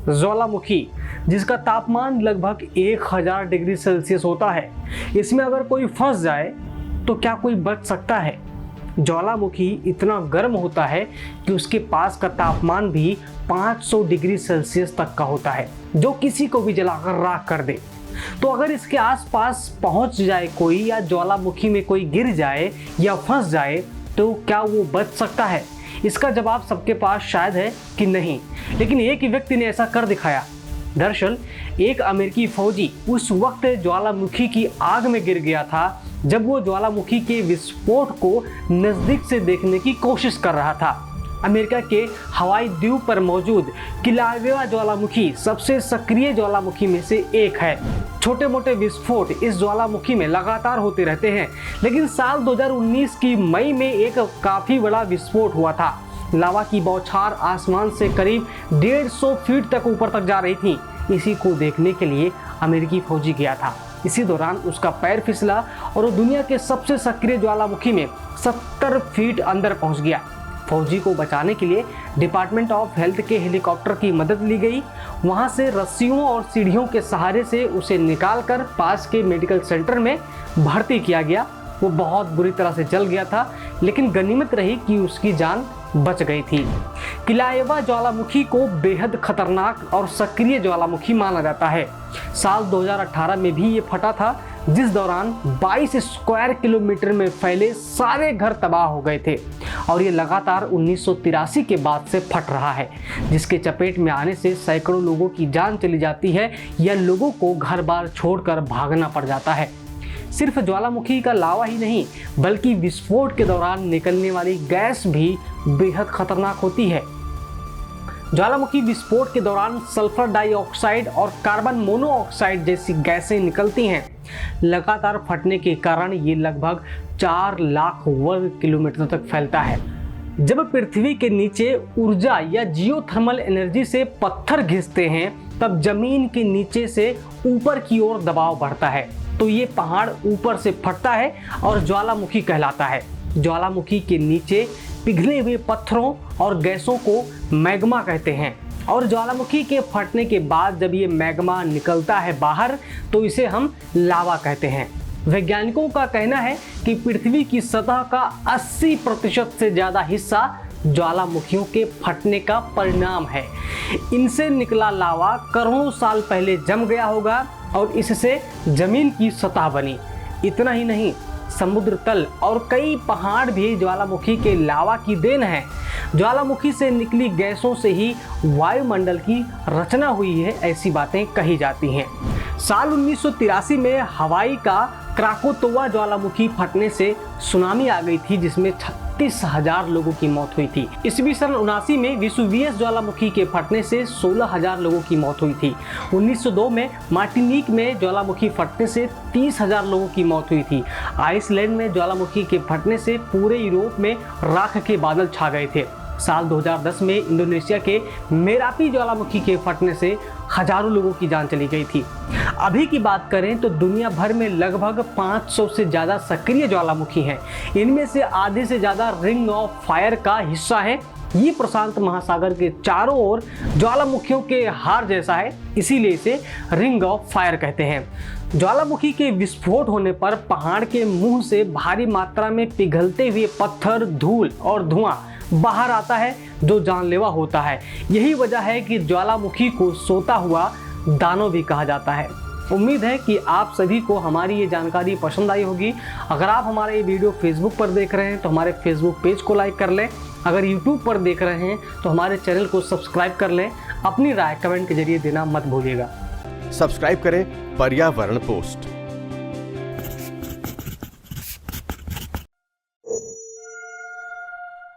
ज्वालामुखी, जिसका तापमान लगभग 1000 डिग्री सेल्सियस होता है। इसमें अगर कोई फंस जाए तो क्या कोई बच सकता है? ज्वालामुखी इतना गर्म होता है कि उसके पास का तापमान भी 500 डिग्री सेल्सियस तक का होता है, जो किसी को भी जलाकर राख कर दे। तो अगर इसके आसपास पहुंच जाए कोई, या ज्वालामुखी में कोई गिर जाए या फंस जाए, तो क्या वो बच सकता है? इसका जवाब सबके पास शायद है कि नहीं, लेकिन एक व्यक्ति ने ऐसा कर दिखाया। दरअसल एक अमेरिकी फौजी उस वक्त ज्वालामुखी की आग में गिर गया था जब वो ज्वालामुखी के विस्फोट को नजदीक से देखने की कोशिश कर रहा था। अमेरिका के हवाई द्वीप पर मौजूद किलावेवा ज्वालामुखी सबसे सक्रिय ज्वालामुखी में से एक है। छोटे मोटे विस्फोट इस ज्वालामुखी में लगातार होते रहते हैं, लेकिन साल 2019 की मई में एक काफी बड़ा विस्फोट हुआ था। लावा की बौछार आसमान से करीब 150 फीट तक ऊपर तक जा रही थी। इसी को देखने के लिए अमेरिकी फौजी गया था। इसी दौरान उसका पैर फिसला और वो दुनिया के सबसे सक्रिय ज्वालामुखी में 70 फीट अंदर पहुंच गया। फौजी को बचाने के लिए डिपार्टमेंट ऑफ हेल्थ के हेलीकॉप्टर की मदद ली गई। वहां से रस्सियों और सीढ़ियों के सहारे से उसे निकालकर पास के मेडिकल सेंटर में भर्ती किया गया। वो बहुत बुरी तरह से जल गया था, लेकिन गनीमत रही कि उसकी जान बच गई थी। किलावेवा ज्वालामुखी को बेहद खतरनाक और सक्रिय ज्वालामुखी माना जाता है। साल 2018 में भी ये फटा था, जिस दौरान 22 स्क्वायर किलोमीटर में फैले सारे घर तबाह हो गए थे, और ये लगातार 1983 के बाद से फट रहा है, जिसके चपेट में आने से सैकड़ों लोगों की जान चली जाती है या लोगों को घर बार छोड़कर भागना पड़ जाता है। सिर्फ ज्वालामुखी का लावा ही नहीं, बल्कि विस्फोट के दौरान निकलने वाली गैस भी बेहद खतरनाक होती है। ज्वालामुखी विस्फोट के दौरान सल्फर डाइऑक्साइड और कार्बन मोनोऑक्साइड जैसी गैसें निकलती हैं। लगातार फटने के कारण ये लगभग 4 लाख वर्ग किलोमीटर तक फैलता है। जब पृथ्वी के नीचे ऊर्जा या जियोथर्मल एनर्जी से पत्थर घिसते हैं, तब जमीन के नीचे से ऊपर की ओर दबाव बढ़ता है, तो ये पहाड़ ऊपर से फटता है और ज्वालामुखी कहलाता है। ज्वालामुखी के नीचे पिघले हुए पत्थरों और गैसों को मैग्मा कहते हैं, और ज्वालामुखी के फटने के बाद जब ये मैग्मा निकलता है बाहर, तो इसे हम लावा कहते हैं। वैज्ञानिकों का कहना है कि पृथ्वी की सतह का 80% से ज़्यादा हिस्सा ज्वालामुखियों के फटने का परिणाम है। इनसे निकला लावा करोड़ों साल पहले जम गया होगा और इससे जमीन की सतह बनी। इतना ही नहीं, समुद्र तल और कई पहाड़ भी ज्वालामुखी के लावा की देन है। ज्वालामुखी से निकली गैसों से ही वायुमंडल की रचना हुई है, ऐसी बातें कही जाती हैं। साल 1983 में हवाई का क्राकोतोवा ज्वालामुखी फटने से सुनामी आ गई थी, जिसमें 36,000 लोगों की मौत हुई थी। ईस्वी सन 79 में वेसुवियस ज्वालामुखी के फटने से 16,000 लोगों की मौत हुई थी। 1902 में मार्टिनिक में ज्वालामुखी फटने से 30,000 लोगों की मौत हुई थी। आइसलैंड में ज्वालामुखी के फटने से पूरे यूरोप में राख के बादल छा गए थे। साल 2010 में इंडोनेशिया के मेरापी ज्वालामुखी के फटने से हजारों लोगों की जान चली गई थी। अभी की बात करें तो दुनिया भर में लगभग 500 से ज़्यादा सक्रिय ज्वालामुखी हैं। इनमें से आधे से ज़्यादा रिंग ऑफ फायर का हिस्सा है। ये प्रशांत महासागर के चारों ओर ज्वालामुखियों के हार जैसा है, इसीलिए इसे रिंग ऑफ फायर कहते हैं। ज्वालामुखी के विस्फोट होने पर पहाड़ के मुंह से भारी मात्रा में पिघलते हुए पत्थर, धूल और धुआं बाहर आता है, जो जानलेवा होता है। यही वजह है कि ज्वालामुखी को सोता हुआ दानव भी कहा जाता है। उम्मीद है कि आप सभी को हमारी ये जानकारी पसंद आई होगी। अगर आप हमारा ये वीडियो फेसबुक पर देख रहे हैं तो हमारे फेसबुक पेज को लाइक कर लें। अगर यूट्यूब पर देख रहे हैं तो हमारे चैनल को सब्सक्राइब कर लें। अपनी राय कमेंट के जरिए देना मत भूलिएगा। सब्सक्राइब करें पर्यावरण पोस्ट।